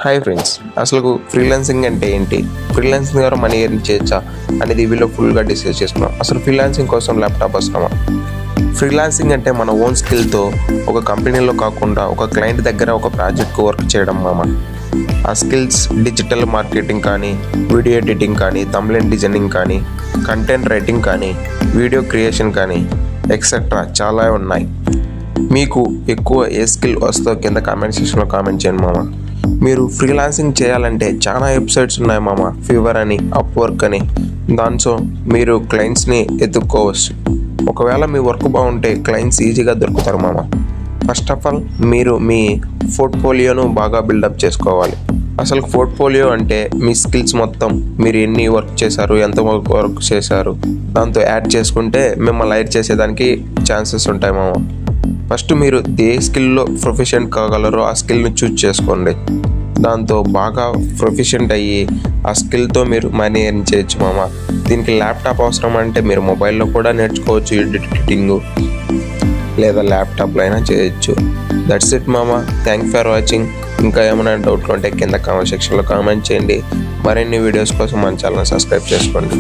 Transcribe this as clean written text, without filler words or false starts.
Hi friends, అసలు freelancing అంటే ఏంటి, ఫ్రీలాన్సింగ్ ద్వారా మనీ ఎర్న్ చేయొచ్చా అనేది వీడియో ఫుల్గా డిస్కస్ చేసుకున్నాం. అసలు ఫ్రీలాన్సింగ్ కోసం ల్యాప్టాప్ అవసరమా? ఫ్రీలాన్సింగ్ అంటే మన ఓన్ స్కిల్తో ఒక కంపెనీలో కాకుండా ఒక క్లయింట్ దగ్గర ఒక ప్రాజెక్ట్కు వర్క్ చేయడం మామ. ఆ స్కిల్స్ డిజిటల్ మార్కెటింగ్ కానీ, వీడియో ఎడిటింగ్ కానీ, థంబ్నెయిల్ డిజైనింగ్ కానీ, కంటెంట్ రైటింగ్ కానీ, వీడియో క్రియేషన్ కానీ ఎక్సెట్రా చాలా ఉన్నాయి. మీకు ఎక్కువ ఏ స్కిల్ వస్తుందో కింద కామెంట్ సెక్షన్లో కామెంట్ చేయండి మామ. మీరు ఫ్రీలాన్సింగ్ చేయాలంటే చాలా వెబ్సైట్స్ ఉన్నాయి మామ. ఫీవర్ అని, అప్వర్క్ అని. దాంతో మీరు క్లయింట్స్ని ఎత్తుక్కోవచ్చు. ఒకవేళ మీ వర్క్ బాగుంటే క్లయింట్స్ ఈజీగా దొరుకుతారు మామ. ఫస్ట్ ఆఫ్ ఆల్ మీరు మీ పోర్ట్ఫోలియోను బాగా బిల్డప్ చేసుకోవాలి. అసలు పోర్ట్ఫోలియో అంటే మీ స్కిల్స్ మొత్తం, మీరు ఎన్ని వర్క్ చేశారు, ఎంత వర్క్ చేశారు, దాంతో యాడ్ చేసుకుంటే మిమ్మల్ని హైర్ చేసేదానికి ఛాన్సెస్ ఉంటాయి మామ. ఫస్ట్ మీరు ఏ స్కిల్లో ప్రొఫిషియెంట్ కాగలరో ఆ స్కిల్ని చూజ్ చేసుకోండి. దాంతో బాగా ప్రొఫిషియెంట్ అయ్యి ఆ స్కిల్తో మీరు మనీ ఎర్న్ చేయొచ్చు మామ. దీనికి ల్యాప్టాప్ అవసరం అంటే మీరు మొబైల్లో కూడా నేర్చుకోవచ్చు ఎడిటింగ్, లేదా ల్యాప్టాప్లో అయినా చేయొచ్చు. దట్స్ ఇట్ మామ. Thank for watching. ఇంకా ఏమైనా డౌట్లు ఉంటే కింద కామెంట్ సెక్షన్లో కామెంట్ చేయండి. మరిన్ని వీడియోస్ కోసం మన ఛానల్ సబ్స్క్రైబ్ చేసుకోండి.